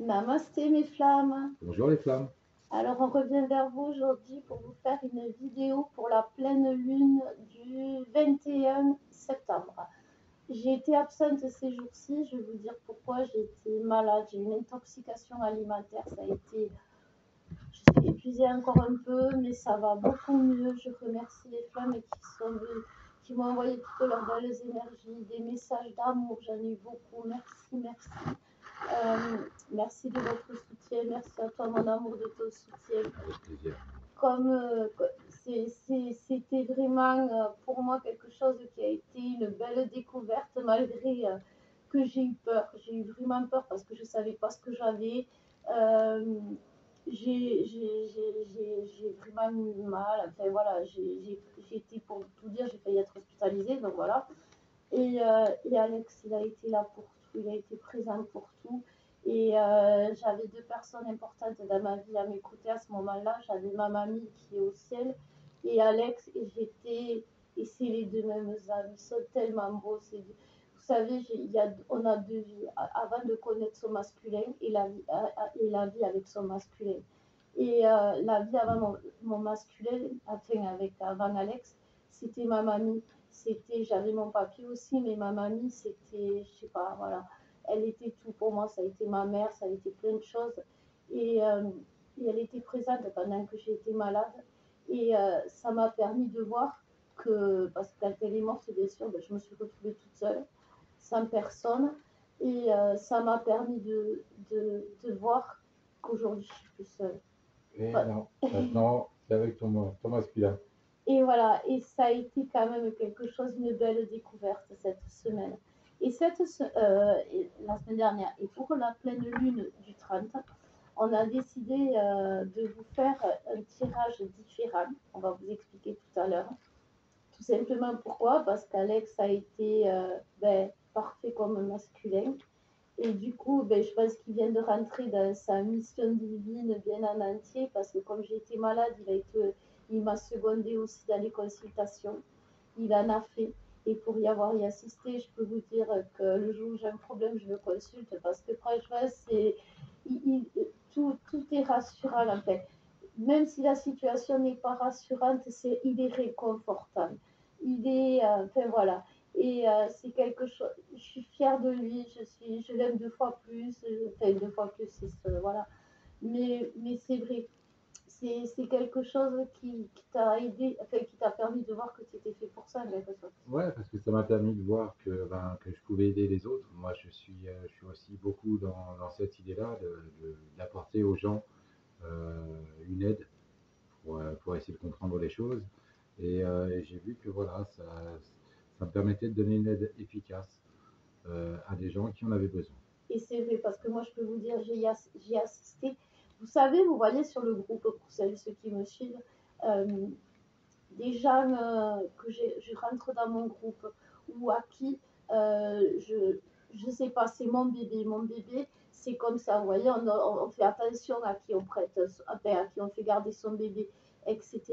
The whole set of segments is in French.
Namasté mes flammes. Bonjour les flammes. Alors on revient vers vous aujourd'hui pour vous faire une vidéo pour la pleine lune du 21 septembre. J'ai été absente ces jours-ci, je vais vous dire pourquoi. J'ai été malade, j'ai eu une intoxication alimentaire, ça a été... Je suis épuisée encore un peu, mais ça va beaucoup mieux. Je remercie les flammes qui m'ont envoyé toutes leurs belles énergies, des messages d'amour, j'en ai eu beaucoup. Merci, merci. Merci de votre soutien, merci à toi mon amour de ton soutien. Avec plaisir. Comme c'était vraiment pour moi quelque chose qui a été une belle découverte malgré que j'ai eu peur. J'ai eu vraiment peur parce que je ne savais pas ce que j'avais. Euh, j'ai vraiment eu mal. Enfin voilà, j'ai été, pour tout dire, j'ai failli être hospitalisée, donc voilà. Et Alex, il a été là pour tout, il a été présent pour tout. Et j'avais deux personnes importantes dans ma vie à m'écouter à ce moment-là. J'avais ma mamie qui est au ciel et Alex, et c'est les deux mêmes âmes. Ils sont tellement beaux. Vous savez, on a deux vies. Avant de connaître son masculin et la vie avec son masculin. Et la vie avant mon masculin, enfin avant Alex, c'était ma mamie. J'avais mon papier aussi, mais ma mamie, c'était, je sais pas, voilà, elle était tout pour moi. Ça a été ma mère, ça a été plein de choses. Et, euh, et elle était présente pendant que j'étais malade. Et ça m'a permis de voir que, parce que quand elle est morte, bien sûr, ben, je me suis retrouvée toute seule, sans personne. Et ça m'a permis de voir qu'aujourd'hui, je suis plus seule. Et non, maintenant c'est avec ton masculin. Et voilà, et ça a été quand même quelque chose, une belle découverte cette semaine. La semaine dernière, et pour la pleine lune du 30, on a décidé de vous faire un tirage différent. On va vous expliquer tout à l'heure. Tout simplement pourquoi? Parce qu'Alex a été parfait comme masculin. Et du coup, je pense qu'il vient de rentrer dans sa mission divine bien en entier, parce que comme j'ai été malade, il m'a secondé aussi dans les consultations. Il en a fait. Et pour y assister, je peux vous dire que le jour où j'ai un problème, je le consulte, parce que franchement, tout est rassurant en fait. Même si la situation n'est pas rassurante, il est réconfortant. Enfin voilà. Et c'est quelque chose, je suis fière de lui, je l'aime deux fois plus, enfin deux fois plus, voilà. Mais c'est vrai, c'est quelque chose qui t'a aidé, enfin qui t'a permis de voir que tu étais fait pour ça, quelque chose. Ouais, parce que ça m'a permis de voir que je pouvais aider les autres. Moi, je suis aussi beaucoup dans cette idée-là d'apporter aux gens une aide pour essayer de comprendre les choses. Et j'ai vu que voilà, ça me permettait de donner une aide efficace à des gens qui en avaient besoin. Et c'est vrai, parce que moi, je peux vous dire, j'ai assisté. Vous savez, vous voyez sur le groupe, pour celles ceux qui me suivent, euh, des gens je rentre dans mon groupe ou à qui je sais pas, c'est mon bébé. Mon bébé, c'est comme ça, vous voyez, on fait attention à qui on prête, à qui on fait garder son bébé, etc.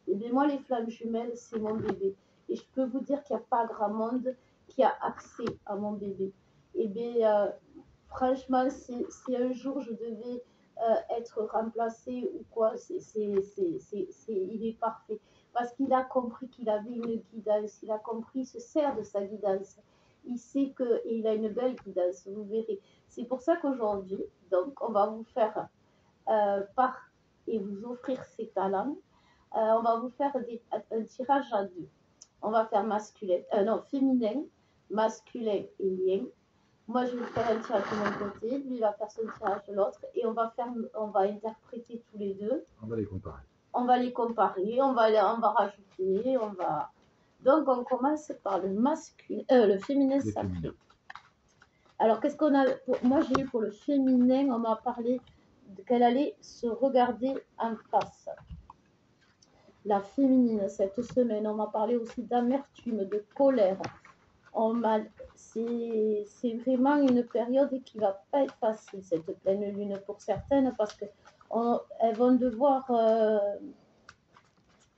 Et bien moi, les flammes jumelles, c'est mon bébé. Et je peux vous dire qu'il n'y a pas grand monde qui a accès à mon bébé. Et bien, franchement, si un jour je devais être remplacée ou quoi, il est parfait. Parce qu'il a compris qu'il avait une guidance, il a compris, il se sert de sa guidance. Il sait qu'il a une belle guidance, vous verrez. C'est pour ça qu'aujourd'hui, donc, on va vous faire et vous offrir ses talents. On va vous faire un tirage à deux. On va faire non, féminin, masculin et lien. Moi, je vais faire un tirage de mon côté, lui il va faire son tirage de l'autre, et on va interpréter tous les deux. On va les comparer. On va les comparer, on va rajouter, on va. Donc, on commence par le féminin sacré. Alors, qu'est-ce qu'on a moi, j'ai eu pour le féminin, on m'a parlé qu'elle allait se regarder en face. La féminine, cette semaine, on m'a parlé aussi d'amertume, de colère. C'est vraiment une période qui ne va pas être facile, cette pleine lune pour certaines, parce qu'elles vont devoir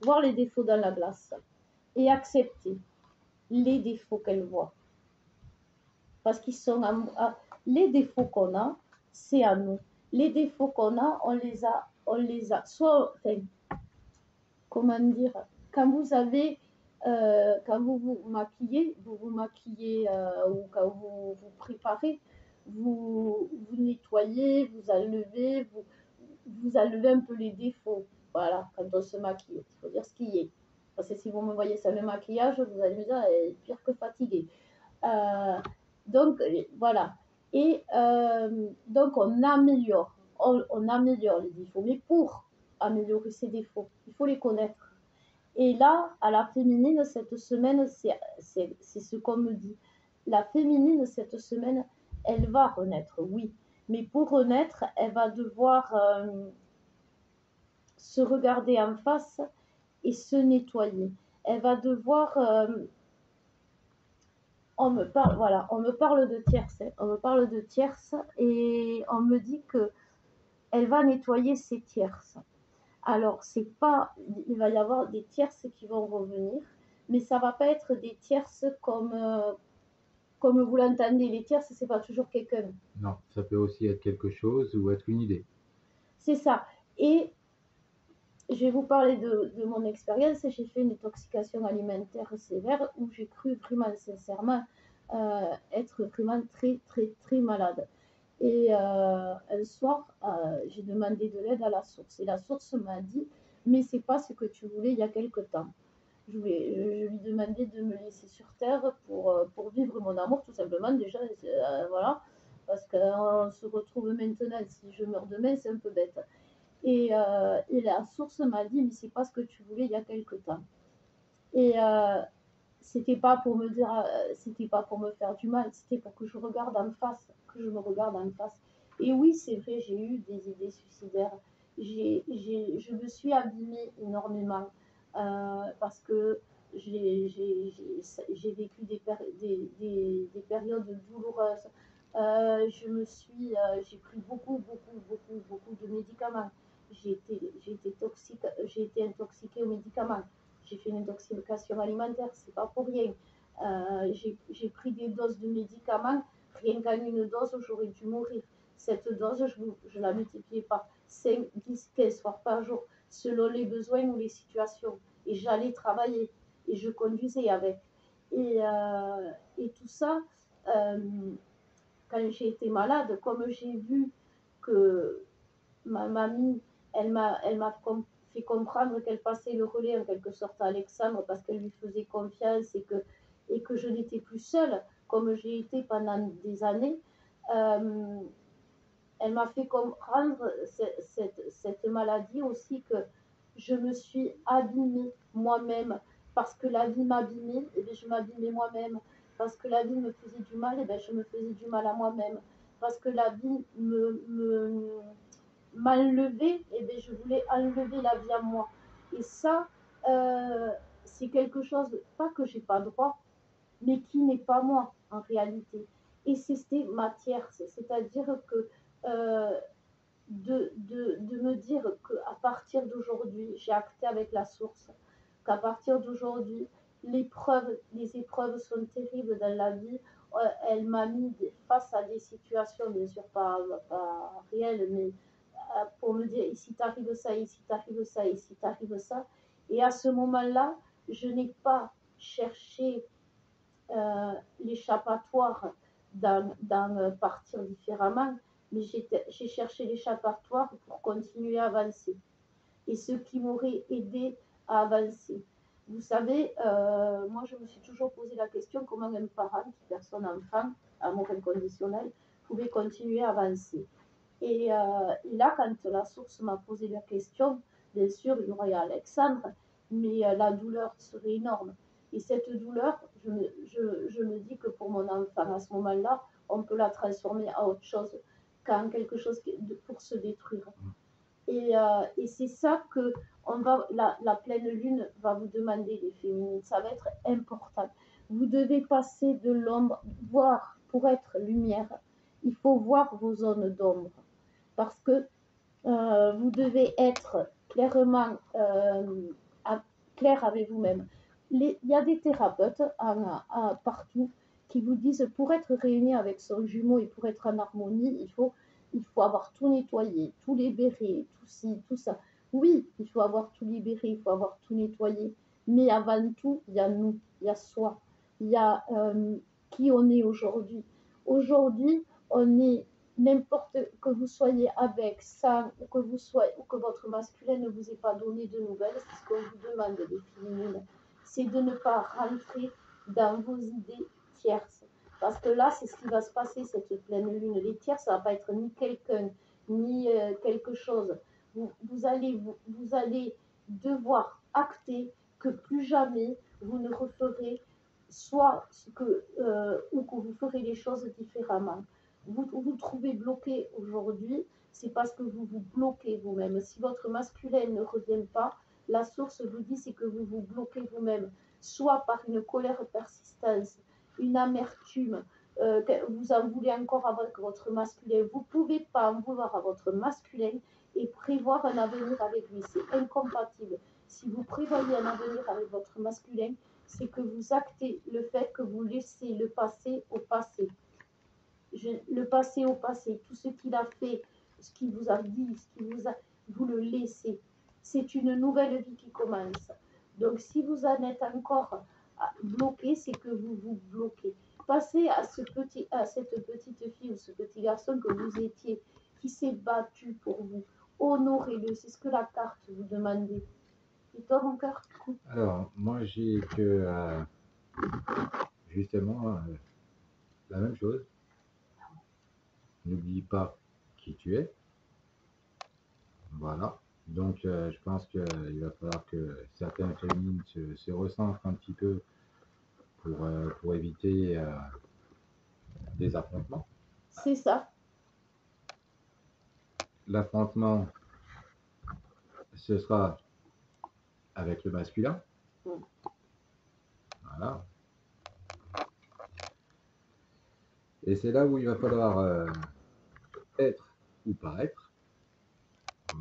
voir les défauts dans la glace et accepter les défauts qu'elles voient. Parce qu'ils sont les défauts qu'on a, c'est à nous. Les défauts qu'on a, on les a. Soit, enfin, comment dire, quand vous avez, quand vous vous maquillez ou quand vous vous préparez, vous nettoyez, vous enlevez un peu les défauts. Voilà, quand on se maquille, il faut dire ce qu'il y est. Parce que si vous me voyez sans le maquillage, vous allez me dire, elle est pire que fatiguée. Euh, donc, voilà. Et donc, on améliore les défauts. Mais pour améliorer ces défauts, il faut les connaître. Et là, à la féminine, cette semaine, c'est ce qu'on me dit. La féminine, cette semaine, elle va renaître, oui. Mais pour renaître, elle va devoir se regarder en face et se nettoyer. Elle va devoir on me parle de tierces, hein. On me parle de tierces et on me dit que elle va nettoyer ses tierces. Alors, c'est pas, il va y avoir des tierces qui vont revenir, mais ça va pas être des tierces comme vous l'entendez. Les tierces, c'est pas toujours quelqu'un. Non, ça peut aussi être quelque chose ou être une idée. C'est ça. Et je vais vous parler de mon expérience. J'ai fait une intoxication alimentaire sévère où j'ai cru vraiment sincèrement être vraiment très, très, très malade. Et un soir, j'ai demandé de l'aide à la source. Et la source m'a dit, mais c'est pas ce que tu voulais il y a quelque temps. Je lui demandais de me laisser sur terre pour vivre mon amour, tout simplement. Déjà, voilà. Parce qu'on se retrouve maintenant, si je meurs demain, c'est un peu bête. Et la source m'a dit, mais c'est pas ce que tu voulais il y a quelque temps. Et c'était pas pour me dire, c'était pas pour me faire du mal, c'était pour que je regarde en face, que je me regarde en face. Et oui, c'est vrai, j'ai eu des idées suicidaires. Je me suis abîmée énormément parce que j'ai vécu des périodes douloureuses. J'ai pris beaucoup de médicaments. J'ai été intoxiquée aux médicaments. J'ai fait une intoxication alimentaire, c'est pas pour rien. J'ai pris des doses de médicaments, rien qu'en une dose, j'aurais dû mourir. Cette dose, je la multipliais par 5, 10, 15 fois par jour, selon les besoins ou les situations. Et j'allais travailler et je conduisais avec. Et tout ça, euh, quand j'ai été malade, comme j'ai vu que ma mamie, elle m'a fait comprendre qu'elle passait le relais en quelque sorte à Alexandre parce qu'elle lui faisait confiance et que je n'étais plus seule comme j'ai été pendant des années. Euh, Elle m'a fait comprendre cette maladie aussi que je me suis abîmée moi-même parce que la vie m'abîmait, et bien je m'abîmais moi-même. Parce que la vie me faisait du mal, et bien je me faisais du mal à moi-même. Parce que la vie m'enlever, et bien je voulais enlever la vie à moi. Et ça, c'est quelque chose, pas que j'ai pas droit, mais qui n'est pas moi en réalité. Et c'était ma tierce, c'est-à-dire que de me dire qu'à partir d'aujourd'hui, j'ai acté avec la source, qu'à partir d'aujourd'hui, les épreuves sont terribles dans la vie. Elle m'a mis face à des situations, bien sûr pas réelles, mais pour me dire ici t'arrive ça, ici t'arrive ça, ici t'arrive ça. Et à ce moment-là, je n'ai pas cherché l'échappatoire dans partir différemment, mais j'ai cherché l'échappatoire pour continuer à avancer. Et ce qui m'aurait aidé à avancer. Vous savez, moi je me suis toujours posé la question comment un parent qui perd son enfant, amour inconditionnel, pouvait continuer à avancer. Et là, quand la source m'a posé la question, bien sûr, il y aurait Alexandre, mais la douleur serait énorme. Et cette douleur, je me dis que pour mon enfant, à ce moment-là, on peut la transformer à autre chose qu'en quelque chose pour se détruire. Et c'est ça que la pleine lune va vous demander, les féminines. Ça va être important. Vous devez passer de l'ombre, voir, pour être lumière, il faut voir vos zones d'ombre parce que vous devez être clairement clair avec vous-même. Il y a des thérapeutes partout qui vous disent pour être réuni avec son jumeau et pour être en harmonie, il faut il faut avoir tout nettoyé, tout libéré, tout ci, tout ça. Oui, il faut avoir tout libéré, il faut avoir tout nettoyé. Mais avant tout, il y a nous, il y a soi, il y a qui on est aujourd'hui. Aujourd'hui, on est n'importe que vous soyez avec ça ou que vous soyez ou que votre masculin ne vous ait pas donné de nouvelles, c'est ce qu'on vous demande les féminines, c'est de ne pas rentrer dans vos idées tierces. Parce que là, c'est ce qui va se passer cette pleine lune. Les tierces, ça va pas être ni quelqu'un, ni quelque chose. Vous allez devoir acter que plus jamais vous ne referez soit ce que, ou que vous ferez les choses différemment. Vous trouvez bloqué aujourd'hui, c'est parce que vous vous bloquez vous-même. Si votre masculin ne revient pas, la source vous dit c'est que vous vous bloquez vous-même, soit par une colère persistante, une amertume, vous en voulez encore avec votre masculin. Vous ne pouvez pas en vouloir à votre masculin et prévoir un avenir avec lui. C'est incompatible. Si vous prévoyez un avenir avec votre masculin, c'est que vous actez le fait que vous laissez le passé au passé. Le passé au passé, tout ce qu'il a fait, ce qu'il vous a dit, vous le laissez. C'est une nouvelle vie qui commence. Donc si vous en êtes encore bloqué, c'est que vous vous bloquez. Passez à cette petite fille ou ce petit garçon que vous étiez, qui s'est battu pour vous. Honorez-le, c'est ce que la carte vous demandait. Et toi, mon cœur? Alors, moi, j'ai que justement la même chose. N'oublie pas qui tu es. Voilà. Donc, je pense qu'il va falloir que certaines féminines se recentrent un petit peu pour éviter des affrontements. C'est ça. L'affrontement, ce sera avec le masculin. Voilà. Et c'est là où il va falloir être ou paraître.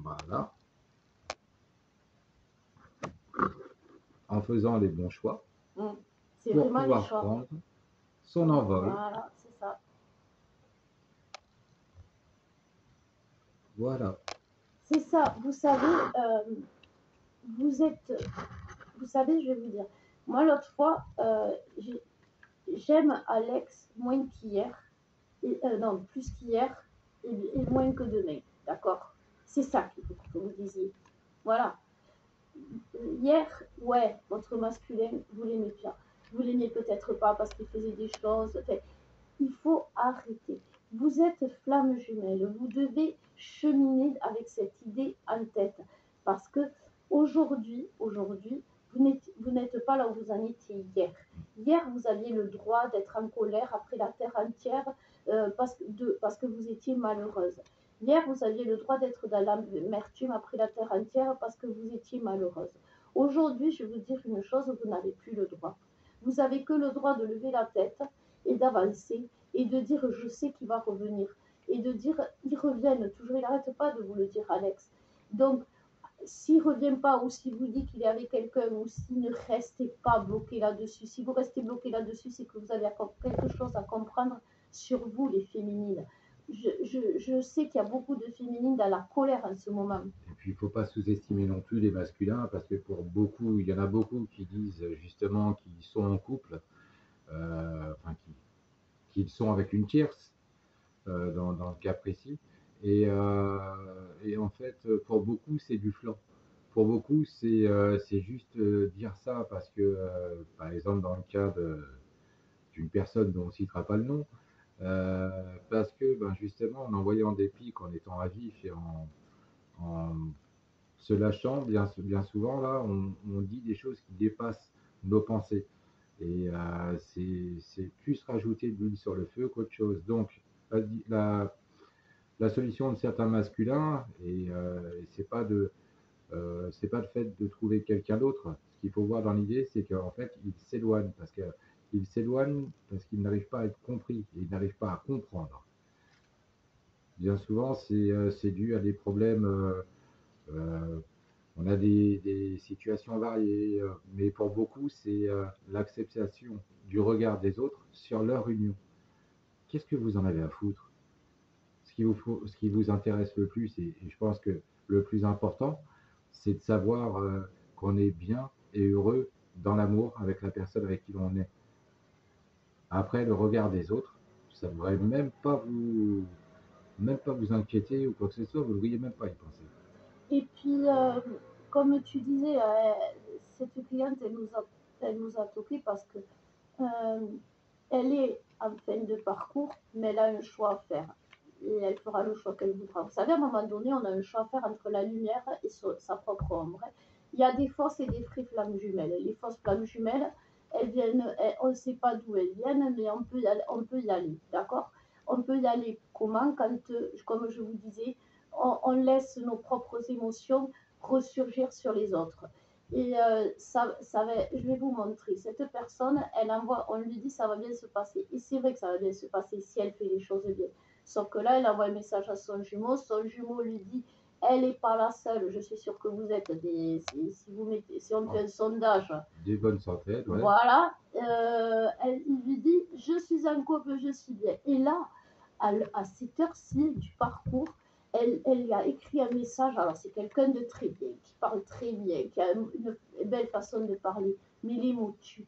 Voilà. En faisant les bons choix C'est pour vraiment les pouvoir choix. prendre son envol. Voilà, c'est ça. Voilà. C'est ça. Vous savez, vous savez, je vais vous dire. Moi, l'autre fois, j'aime Alex moins qu'hier. Non, plus qu'hier et moins que demain. D'accord? C'est ça qu'il faut que vous disiez. Voilà. Hier, ouais, votre masculin, vous l'aimez bien. Vous l'aimez peut-être pas parce qu'il faisait des choses. Enfin, il faut arrêter. Vous êtes flamme jumelle. Vous devez cheminer avec cette idée en tête. Parce que aujourd'hui, vous n'êtes pas là où vous en étiez hier. Hier, vous aviez le droit d'être en colère après la terre entière parce que vous étiez malheureuse. Hier, vous aviez le droit d'être dans l'amertume après la terre entière parce que vous étiez malheureuse. Aujourd'hui, je vais vous dire une chose, vous n'avez plus le droit. Vous n'avez que le droit de lever la tête et d'avancer et de dire je sais qu'il va revenir et de dire ils reviennent toujours, il n'arrête pas de vous le dire Alex. Donc s'il ne revient pas ou s'il vous dit qu'il est avec quelqu'un ou s'il ne restez pas bloqué là-dessus, si vous restez bloqué là-dessus, c'est que vous avez quelque chose à comprendre sur vous les féminines. Je sais qu'il y a beaucoup de féminines dans la colère en ce moment. Et puis, il ne faut pas sous-estimer non plus les masculins, parce que pour beaucoup, il y en a beaucoup qui disent justement qu'ils sont en couple, enfin, qu'ils sont avec une tierce, dans le cas précis. Et en fait, pour beaucoup, c'est du flanc. Pour beaucoup, c'est juste dire ça parce que, par exemple, dans le cas d'une personne dont on ne citera pas le nom, parce que ben, justement, en envoyant des pics, en étant à vif et en se lâchant, bien souvent, là, on dit des choses qui dépassent nos pensées. Et c'est plus rajouter de l'huile sur le feu qu'autre chose. Donc, la, la solution de certains masculins, et c'est pas le fait de trouver quelqu'un d'autre. Ce qu'il faut voir dans l'idée, c'est qu'en fait, ils s'éloignent parce qu'ils n'arrivent pas à être compris et ils n'arrivent pas à comprendre. Bien souvent, c'est dû à des problèmes. On a des situations variées, mais pour beaucoup, c'est l'acceptation du regard des autres sur leur union. Qu'est-ce que vous en avez à foutre? Ce ce qui vous intéresse le plus et je pense que le plus important, c'est de savoir, qu'on est bien et heureux dans l'amour avec la personne avec qui l'on est. Après le regard des autres, ça ne devrait même pas vous inquiéter ou quoi que ce soit, vous ne devriez même pas y penser. Et puis, comme tu disais, cette cliente, elle nous a toqué parce que euh, elle est en fin de parcours, mais elle a un choix à faire. Et elle fera le choix qu'elle voudra. Vous savez, à un moment donné, on a un choix à faire entre la lumière et sa propre ombre. Il y a des fausses et des vraies flammes jumelles. Les fausses flammes jumelles, on ne sait pas d'où elles viennent, mais on peut y aller, d'accord. On peut y aller comment quand, comme je vous disais, on laisse nos propres émotions ressurgir sur les autres. Et je vais vous montrer. Cette personne, on lui dit ça va bien se passer. Et c'est vrai que ça va bien se passer si elle fait les choses bien. Sauf que là, elle envoie un message à son jumeau. Son jumeau lui dit, elle n'est pas la seule. Je suis sûre que vous êtes si on fait un sondage. Des bonnes centaines, ouais. Voilà. Il lui dit, je suis un couple, je suis bien. Et là, à cette heure-ci du parcours, elle lui a écrit un message. Alors, c'est quelqu'un de très bien, qui parle très bien, qui a une belle façon de parler, mais les mots tuent.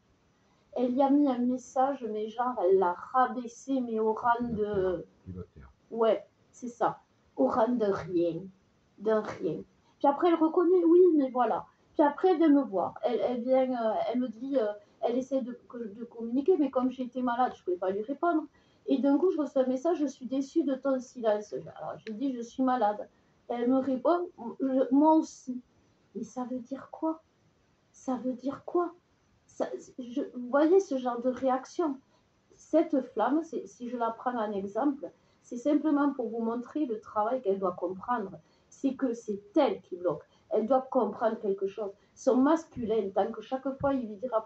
Elle y a mis un message, mais genre, elle l'a rabaissé, mais au rang de. Ouais, c'est ça. Au rang de rien. D'un rien. Puis après, elle reconnaît, oui, mais voilà. Puis après, elle vient me voir. Elle vient, elle me dit, elle essaie de communiquer, mais comme j'étais malade, je ne pouvais pas lui répondre. Et d'un coup, je reçois un message, je suis déçue de ton silence. Alors, je lui dis, je suis malade. Elle me répond, moi aussi. Mais ça veut dire quoi? Ça veut dire quoi? Vous voyez ce genre de réaction? Cette flamme, si je la prends en exemple, c'est simplement pour vous montrer le travail qu'elle doit comprendre. C'est que c'est elle qui bloque. Elle doit comprendre quelque chose. Son masculin, tant que chaque fois il lui dira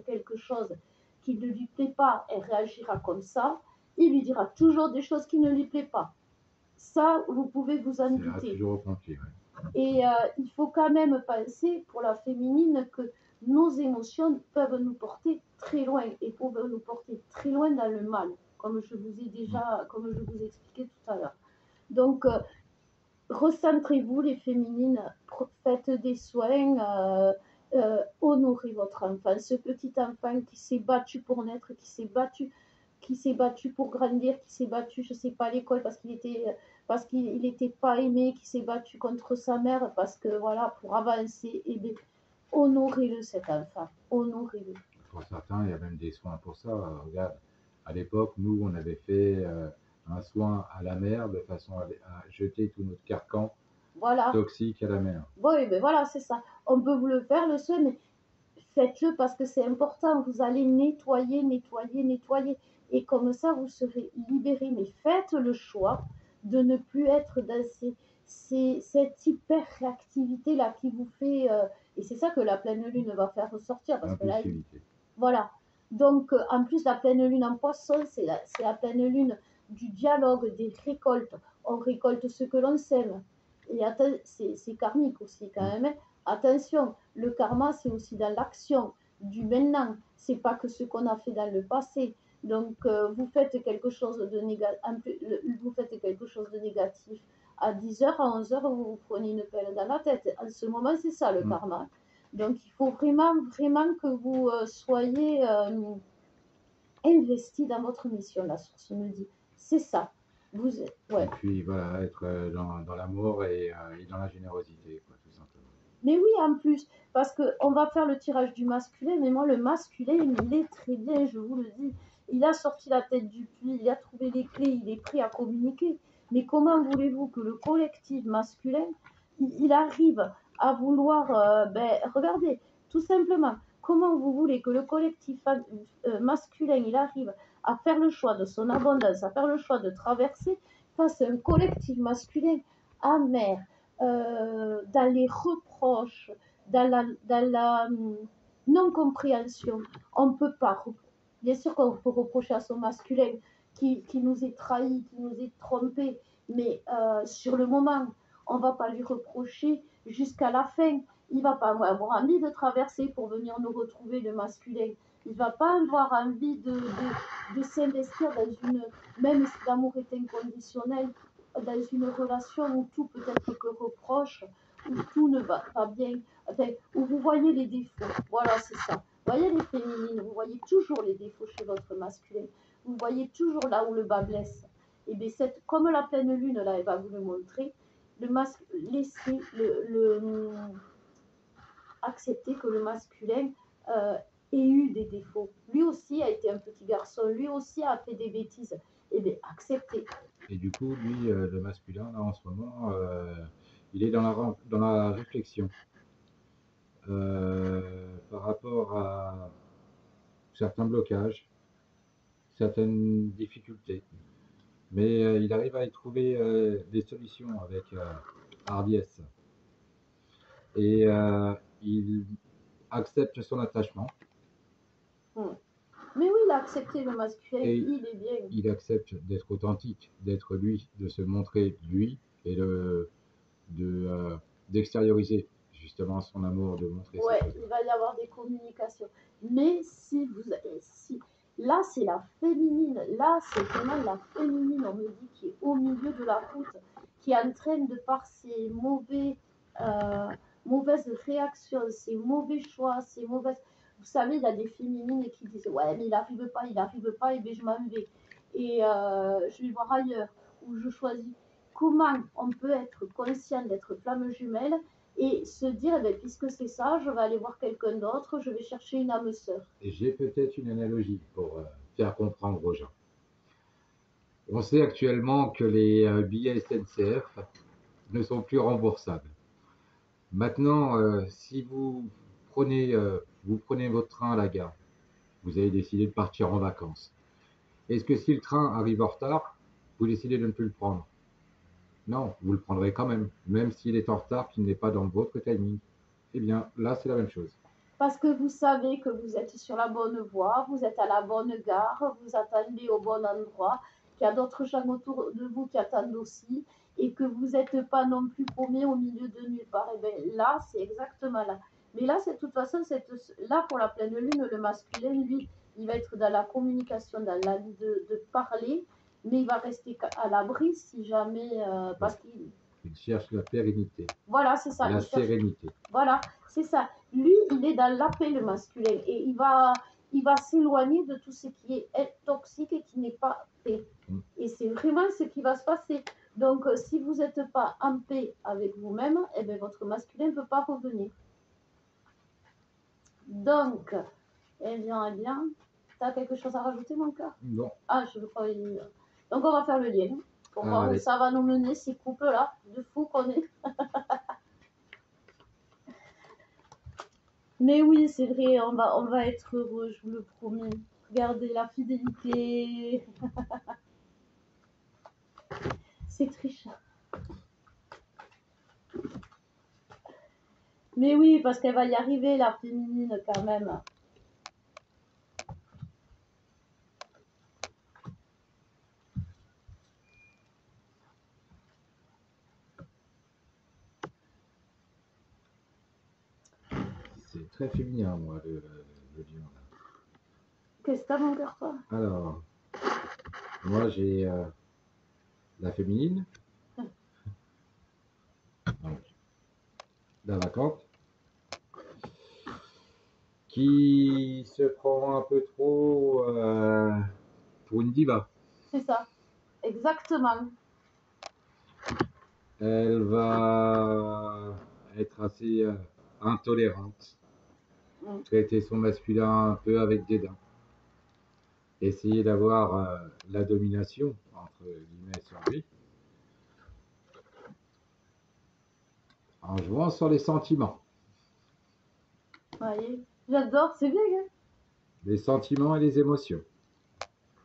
quelque chose qui ne lui plaît pas, elle réagira comme ça. Il lui dira toujours des choses qui ne lui plaisent pas. Ça, vous pouvez vous en douter. Et il faut quand même penser pour la féminine que nos émotions peuvent nous porter très loin et peuvent nous porter très loin dans le mal, comme je vous ai expliqué tout à l'heure. Donc, recentrez-vous les féminines, faites des soins, honorez votre enfant, ce petit enfant qui s'est battu pour naître, qui s'est battu pour grandir, qui s'est battu, je sais pas, à l'école parce qu'il n'était pas aimé, qui s'est battu contre sa mère parce que voilà, pour avancer, et bien, honorez-le cet enfant, honorez-le. Pour certains, il y a même des soins pour ça. Regarde, à l'époque, nous, on avait fait un soin à la mer de façon à jeter tout notre carcan toxique à la mer. Oui, mais voilà, c'est ça. On peut vous le faire, le soin, mais faites-le parce que c'est important. Vous allez nettoyer, nettoyer, nettoyer. Et comme ça, vous serez libéré. Mais faites le choix de ne plus être dans cette hyper réactivité-là qui vous fait. Et c'est ça que la pleine lune va faire ressortir. Parce que là, voilà. Donc, en plus, la pleine lune en poisson, c'est la pleine lune du dialogue, des récoltes. On récolte ce que l'on sème. Et c'est karmique aussi, quand même. Attention, le karma, c'est aussi dans l'action du maintenant. C'est pas que ce qu'on a fait dans le passé. Donc, vous faites quelque chose de négatif à 10h, à 11h, vous vous prenez une pelle dans la tête. En ce moment, c'est ça le karma. Donc, il faut vraiment, vraiment que vous soyez investi dans votre mission, la source me dit. C'est ça. Et puis, voilà, être dans l'amour et dans la générosité, quoi, tout simplement. Mais oui, en plus, parce qu'on va faire le tirage du masculin, mais moi, le masculin, il est très bien, je vous le dis. Il a sorti la tête du puits, il a trouvé les clés, il est prêt à communiquer. Mais comment voulez-vous que le collectif masculin, il arrive à vouloir... regardez, tout simplement, comment vous voulez que le collectif masculin, il arrive à faire le choix de son abondance, à faire le choix de traverser face à un collectif masculin amer, dans les reproches, dans la non-compréhension. On ne peut pas. Bien sûr qu'on peut reprocher à son masculin qui nous est trahi, qui nous est trompé, mais sur le moment, on ne va pas lui reprocher jusqu'à la fin. Il ne va pas avoir envie de traverser pour venir nous retrouver le masculin. Il ne va pas avoir envie de s'investir dans une, même si l'amour est inconditionnel, dans une relation où tout peut être que reproche, où tout ne va pas bien, enfin, où vous voyez les défauts. Voilà, c'est ça. Vous voyez les féminines, vous voyez toujours les défauts chez votre masculin. Vous voyez toujours là où le bas blesse. Et bien, comme la pleine lune, là, elle va vous le montrer, laissez accepter que le masculin ait eu des défauts. Lui aussi a été un petit garçon, lui aussi a fait des bêtises. Et bien, acceptez. Et du coup, lui, le masculin, là, en ce moment, il est dans la réflexion par rapport à certains blocages, certaines difficultés. Mais il arrive à y trouver des solutions avec hardiesse. Et il accepte son attachement. Mais oui, il a accepté le masculin, Et il est bien. il accepte d'être authentique, d'être lui, de se montrer lui et d'extérioriser justement son amour, de montrer Ouais, ses choses. il va y avoir des communications. Mais là, c'est la féminine. Là, c'est vraiment la féminine, on me dit, qui est au milieu de la route, qui est en train de, par ses mauvaises réactions, ses mauvais choix, ses mauvaises. Vous savez, il y a des féminines qui disent ouais, mais il n'arrive pas, et bien je m'en vais. Et je vais voir ailleurs, où je choisis. Comment on peut être conscient d'être flamme jumelle et se dire, eh bien, puisque c'est ça, je vais aller voir quelqu'un d'autre, je vais chercher une âme sœur. Et j'ai peut-être une analogie pour faire comprendre aux gens. On sait actuellement que les billets SNCF ne sont plus remboursables. Maintenant, si vous prenez votre train à la gare, vous avez décidé de partir en vacances. Est-ce que si le train arrive en retard, vous décidez de ne plus le prendre? Non, vous le prendrez quand même s'il est en retard, qu'il n'est pas dans votre timing. Eh bien, là, c'est la même chose. Parce que vous savez que vous êtes sur la bonne voie, vous êtes à la bonne gare, vous attendez au bon endroit, qu'il y a d'autres gens autour de vous qui attendent aussi, et que vous n'êtes pas non plus paumé au milieu de nulle part. Et bien là, c'est exactement là. Mais là, c'est de toute façon, là pour la pleine lune, le masculin, lui, il va être dans la communication, dans l'envie de parler, mais il va rester à l'abri si jamais, parce qu'il cherche la pérennité. Voilà, c'est ça. La sérénité. Voilà, c'est ça. Lui, il est dans la paix, le masculin, et il va s'éloigner de tout ce qui est toxique et qui n'est pas paix. Et c'est vraiment ce qui va se passer. Donc, si vous n'êtes pas en paix avec vous-même, eh bien, votre masculin ne peut pas revenir. Donc, eh bien, tu as quelque chose à rajouter, mon cœur? Non. Ah, je le croyais. Donc, on va faire le lien pour voir où ça va nous mener, ces couples-là, de fous qu'on est. Mais oui, c'est vrai, on va être heureux, je vous le promets. Regardez la fidélité. C'est triche. Mais oui, parce qu'elle va y arriver, la féminine, quand même. C'est très féminin, moi, le lion. Qu'est-ce que t'as, mon cœur, toi? Alors, moi, j'ai la féminine. Donc, la vacante. Qui se prend un peu trop pour une diva. C'est ça, exactement. Elle va être assez intolérante, traiter son masculin un peu avec dédain, essayer d'avoir la domination, entre guillemets, sur lui, en jouant sur les sentiments. Voyez, j'adore, c'est bien, hein? Les sentiments et les émotions.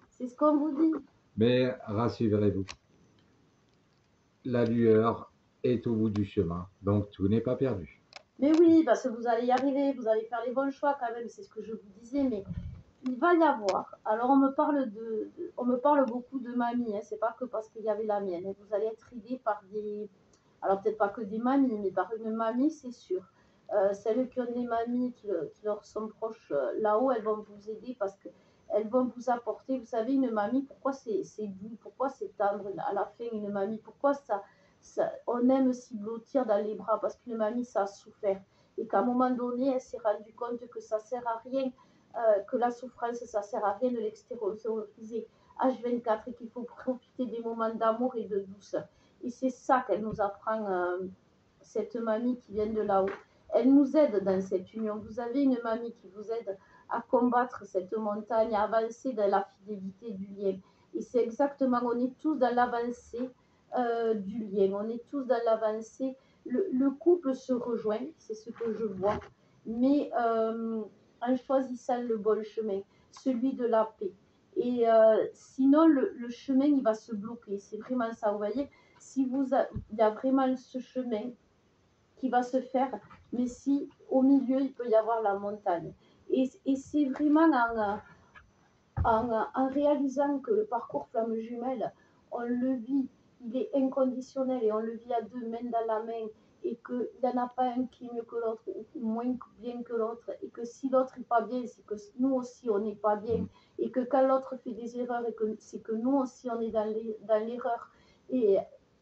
C'est ce qu'on vous dit. Mais rassurez-vous, la lueur est au bout du chemin, donc tout n'est pas perdu. Mais oui, parce que vous allez y arriver, vous allez faire les bons choix quand même, c'est ce que je vous disais, mais il va y avoir. Alors on me parle beaucoup de mamie, hein, c'est pas que parce qu'il y avait la mienne. Hein. Vous allez être aidé par des, alors peut-être pas que des mamies, mais par une mamie, c'est sûr. Celles qui ont des mamies qui leur sont proches là-haut, elles vont vous aider parce qu'elles vont vous apporter, vous savez, une mamie, pourquoi c'est doux, pourquoi c'est tendre à la fin, une mamie, pourquoi on aime s'y blottir dans les bras, parce qu'une mamie, ça a souffert. Et qu'à un moment donné, elle s'est rendue compte que ça ne sert à rien, que la souffrance, ça ne sert à rien de l'extérioriser H24 et qu'il faut profiter des moments d'amour et de douceur. Et c'est ça qu'elle nous apprend, cette mamie qui vient de là-haut. Elle nous aide dans cette union. Vous avez une mamie qui vous aide à combattre cette montagne, à avancer dans la fidélité du lien. Et c'est exactement, on est tous dans l'avancée du lien, on est tous dans l'avancée. Le couple se rejoint, c'est ce que je vois, mais en choisissant le bon chemin, celui de la paix. Et sinon, le chemin, il va se bloquer. C'est vraiment ça, vous voyez. Si il y a vraiment ce chemin qui va se faire, mais si au milieu, il peut y avoir la montagne. Et c'est vraiment en réalisant que le parcours flamme jumelle, on le vit, il est inconditionnel et on le vit à deux, main dans la main, et qu'il n'y en a pas un qui est mieux que l'autre ou moins bien que l'autre, et que si l'autre n'est pas bien, c'est que nous aussi on n'est pas bien, et que quand l'autre fait des erreurs, et que c'est que nous aussi on est dans l'erreur, et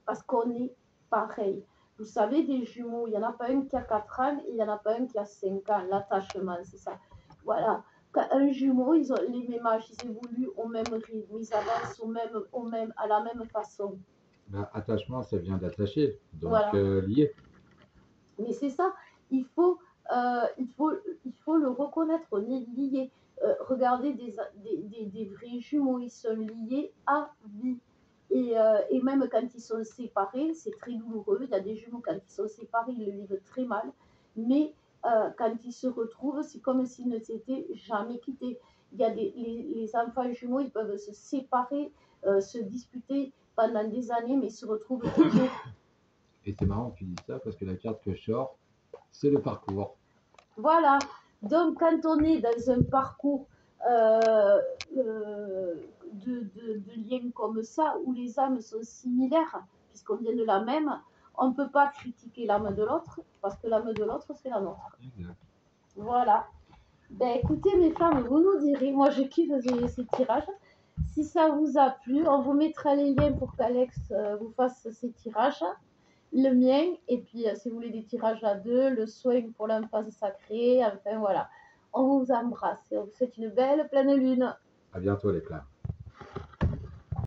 parce qu'on est pareil. Vous savez, des jumeaux, il n'y en a pas un qui a 4 ans et il n'y en a pas un qui a 5 ans. L'attachement, c'est ça. Voilà. Un jumeau, ils ont les mêmes âges, ils évoluent au même rythme, ils avancent à la même façon. Bah, attachement, ça vient d'attacher, donc Voilà. lié. Mais c'est ça, il faut, le reconnaître, on est liés. Regardez des vrais jumeaux, ils sont liés à vie. Et même quand ils sont séparés, c'est très douloureux. Il y a des jumeaux, quand ils sont séparés, ils le vivent très mal. Mais quand ils se retrouvent, c'est comme s'ils ne s'étaient jamais quittés. Il y a les enfants jumeaux, ils peuvent se séparer, se disputer pendant des années, mais ils se retrouvent toujours. Et c'est marrant que tu dis ça parce que la carte que je sors, c'est le parcours. Voilà. Donc, quand on est dans un parcours de liens comme ça, où les âmes sont similaires, puisqu'on vient de la même, on ne peut pas critiquer l'âme de l'autre, parce que l'âme de l'autre, c'est la nôtre. Exact. Voilà. Ben, écoutez, mes femmes, vous nous direz, moi je kiffe ces tirages. Si ça vous a plu, on vous mettra les liens pour qu'Alex vous fasse ces tirages. Le mien, et puis si vous voulez des tirages à deux, le soin pour l'emphase sacrée, enfin voilà. On vous embrasse et on vous souhaite une belle pleine lune. À bientôt les plats.